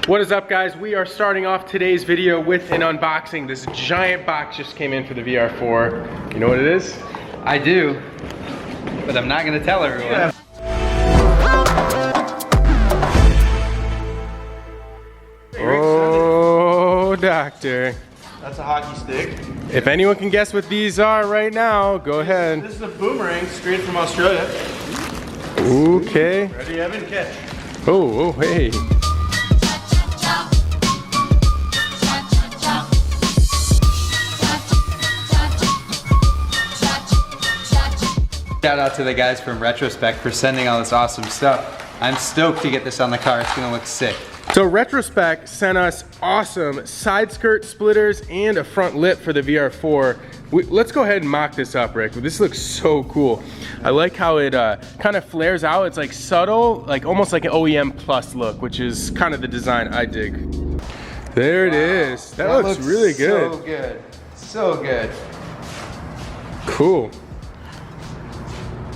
What is up, guys? We are starting off today's video with an unboxing. This giant box just came in for the VR4. You know what it is? I do, but I'm not gonna tell everyone. Yeah. Oh, doctor. That's a hockey stick. If anyone can guess what these are right now, go ahead. This is a boomerang straight from Australia. Okay. Ready, Evan? Catch. Oh, hey. Shout out to the guys from Retrospect for sending all this awesome stuff. I'm stoked to get this on the car. It's gonna look sick. So Retrospect sent us awesome side skirt splitters and a front lip for the VR4. Let's go ahead and mock this up, Rick. This looks so cool. I like how it kind of flares out. It's like subtle, like almost like an OEM Plus look, which is kind of the design I dig. There it is. That looks really good. So good. So good. Cool.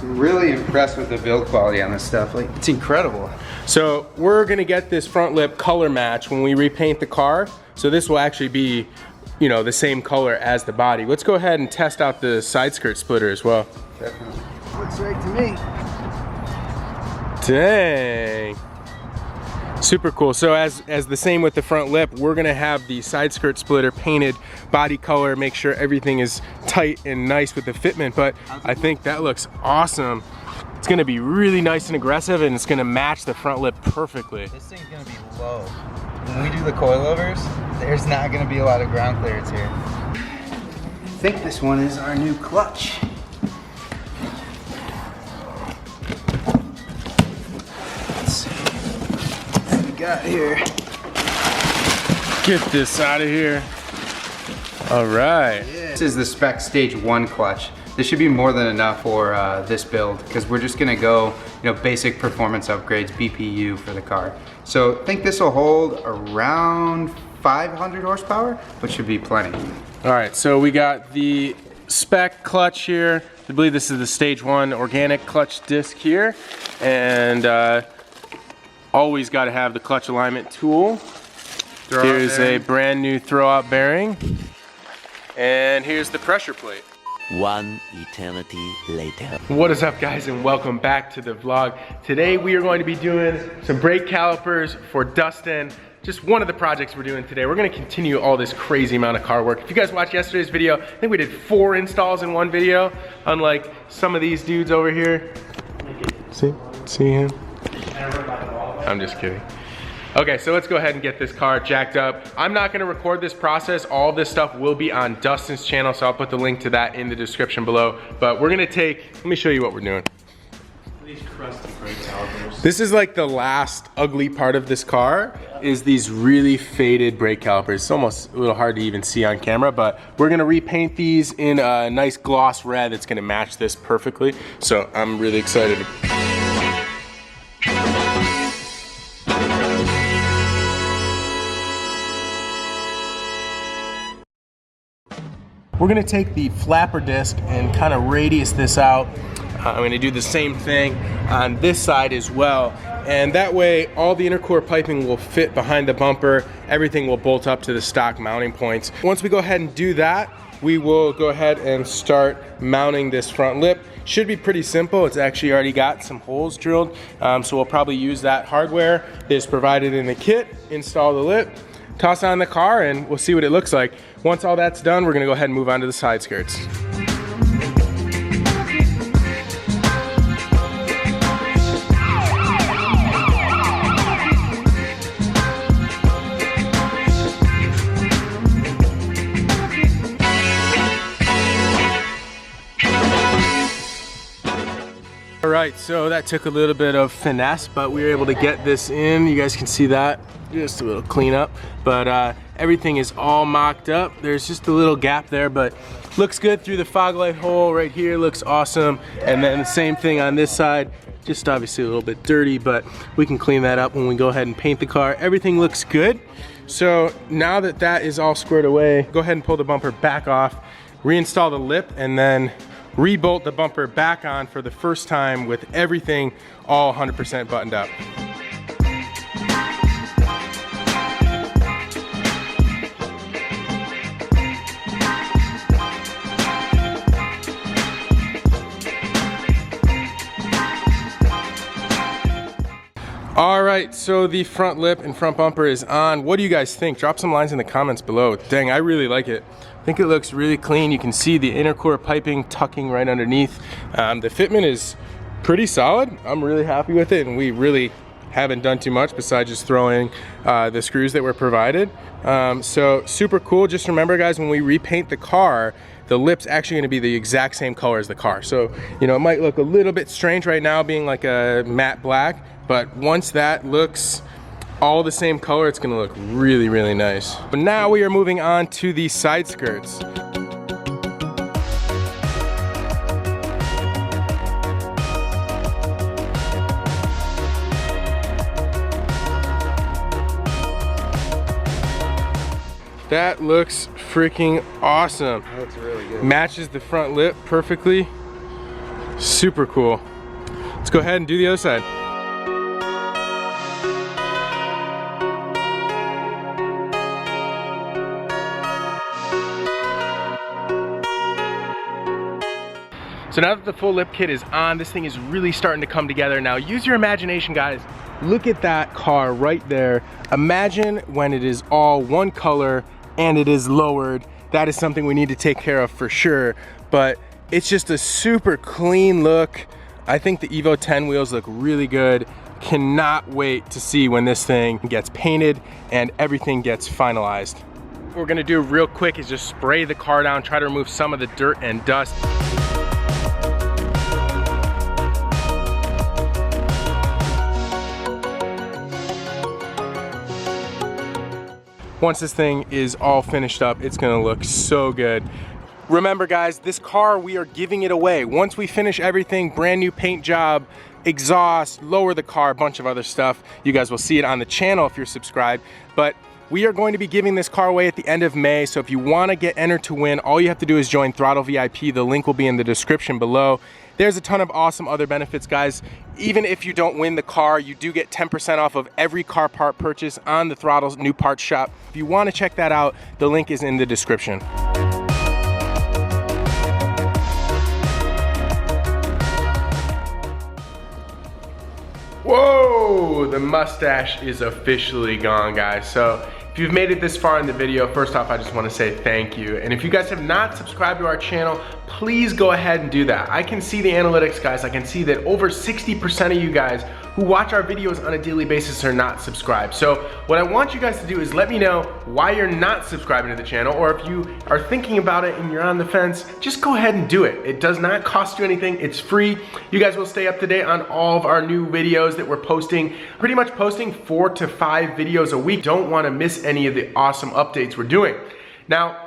Really impressed with the build quality on this stuff. Like, it's incredible. So we're gonna get this front lip color match when we repaint the car. So this will actually be, you know, the same color as the body. Let's go ahead and test out the side skirt splitter as well. Definitely. Looks right to me. Dang. Super cool. So as the same with the front lip, we're gonna have the side skirt splitter painted body color, make sure everything is tight and nice with the fitment, but I think that looks awesome. It's gonna be really nice and aggressive, and it's gonna match the front lip perfectly. This thing's gonna be low. When we do the coilovers, there's not gonna be a lot of ground clearance here. I think this one is our new clutch. Let's see what we got here. Get this out of here. All right. Yeah. This is the spec stage 1 clutch. This should be more than enough for this build, because we're just gonna go, you know, basic performance upgrades, BPU for the car. So I think this will hold around 500 horsepower, but should be plenty. All right, so we got the spec clutch here. I believe this is the stage 1 organic clutch disc here. And always gotta have the clutch alignment tool. Here's a brand new throw out bearing. And here's the pressure plate. One eternity later. What is up, guys, and welcome back to the vlog. Today we are going to be doing some brake calipers for Dustin. Just one of the projects we're doing today. We're gonna continue all this crazy amount of car work. If you guys watched yesterday's video, I think we did 4 installs in one video, unlike some of these dudes over here. See him? I'm just kidding. Okay, so let's go ahead and get this car jacked up. I'm not gonna record this process. All this stuff will be on Dustin's channel, so I'll put the link to that in the description below. But we're gonna let me show you what we're doing. These crusty brake calipers. This is like the last ugly part of this car, is these really faded brake calipers. It's almost a little hard to even see on camera, but we're gonna repaint these in a nice gloss red that's gonna match this perfectly. So I'm really excited. We're gonna take the flapper disc and kind of radius this out. I'm gonna do the same thing on this side as well. And that way, all the intercooler piping will fit behind the bumper. Everything will bolt up to the stock mounting points. Once we go ahead and do that, we will go ahead and start mounting this front lip. Should be pretty simple. It's actually already got some holes drilled. So we'll probably use that hardware that's provided in the kit, install the lip, toss it on the car, and we'll see what it looks like. Once all that's done, we're gonna go ahead and move on to the side skirts. All right, so that took a little bit of finesse, but we were able to get this in. You guys can see that, just a little cleanup, but everything is all mocked up. There's just a little gap there, but looks good through the fog light hole right here, looks awesome. And then the same thing on this side, just obviously a little bit dirty, but we can clean that up when we go ahead and paint the car. Everything looks good. So now that that is all squared away, go ahead and pull the bumper back off, reinstall the lip, and then re-bolt the bumper back on for the first time with everything all 100% buttoned up. right, so the front lip and front bumper is on. What do you guys think? Drop some lines in the comments below. Dang, I really like it. I think it looks really clean. You can see the inner core piping tucking right underneath. The fitment is pretty solid. I'm really happy with it, and we really haven't done too much besides just throwing the screws that were provided. So super cool. Just remember, guys, when we repaint the car, the lip's actually going to be the exact same color as the car. So, you know, it might look a little bit strange right now being like a matte black, but once that looks all the same color, it's going to look really, really nice. But now we are moving on to the side skirts. That looks freaking awesome. That looks really good. Matches the front lip perfectly. Super cool. Let's go ahead and do the other side. So now that the full lip kit is on, this thing is really starting to come together. Now use your imagination, guys. Look at that car right there. Imagine when it is all one color and it is lowered. That is something we need to take care of for sure, but it's just a super clean look. I think the Evo 10 wheels look really good. Cannot wait to see when this thing gets painted and everything gets finalized. What we're gonna do real quick is just spray the car down, try to remove some of the dirt and dust. Once this thing is all finished up, it's gonna look so good. Remember, guys, this car, we are giving it away. Once we finish everything, brand new paint job, exhaust, lower the car, a bunch of other stuff. You guys will see it on the channel if you're subscribed. But we are going to be giving this car away at the end of May. So if you wanna get entered to win, all you have to do is join throtl VIP. The link will be in the description below. There's a ton of awesome other benefits, guys. Even if you don't win the car, you do get 10% off of every car part purchase on the throttl's new parts shop. If you wanna check that out, the link is in the description. Whoa, the mustache is officially gone, guys. So if you've made it this far in the video, first off, I just wanna say thank you. And if you guys have not subscribed to our channel, please go ahead and do that. I can see the analytics, guys. I can see that over 60% of you guys who watch our videos on a daily basis are not subscribed. So what I want you guys to do is let me know why you're not subscribing to the channel, or if you are thinking about it and you're on the fence, just go ahead and do it. It does not cost you anything, it's free. You guys will stay up to date on all of our new videos that we're posting, pretty much posting 4 to 5 videos a week. Don't wanna miss any of the awesome updates we're doing. Now,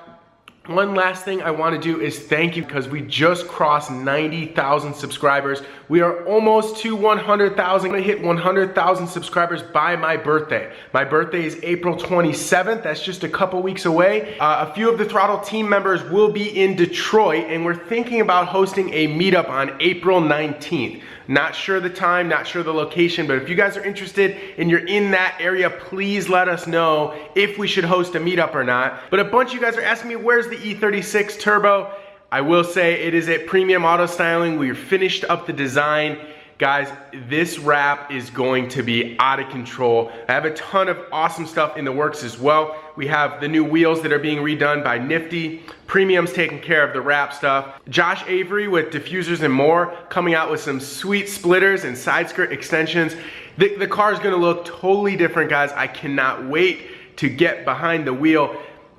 one last thing I want to do is thank you, because we just crossed 90,000 subscribers. We are almost to 100,000. I'm gonna hit 100,000 subscribers by my birthday. My birthday is April 27th. That's just a couple weeks away. A few of the throtl team members will be in Detroit, and we're thinking about hosting a meetup on April 19th. Not sure the time, not sure the location, but if you guys are interested and you're in that area, please let us know if we should host a meetup or not. But a bunch of you guys are asking me, where's the E36 Turbo? I will say it is at Premium Auto Styling. We've finished up the design. Guys, this wrap is going to be out of control. I have a ton of awesome stuff in the works as well. We have the new wheels that are being redone by Nifty. Premium's taking care of the wrap stuff. Josh Avery with diffusers and more, coming out with some sweet splitters and side skirt extensions. The car is gonna look totally different, guys. I cannot wait to get behind the wheel.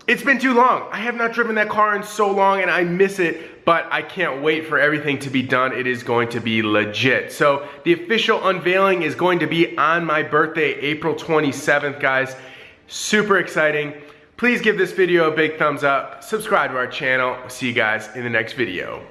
It's been too long. I have not driven that car in so long and I miss it, but I can't wait for everything to be done. It is going to be legit. So the official unveiling is going to be on my birthday, April 27th, guys. Super exciting. Please give this video a big thumbs up. Subscribe to our channel. See you guys in the next video.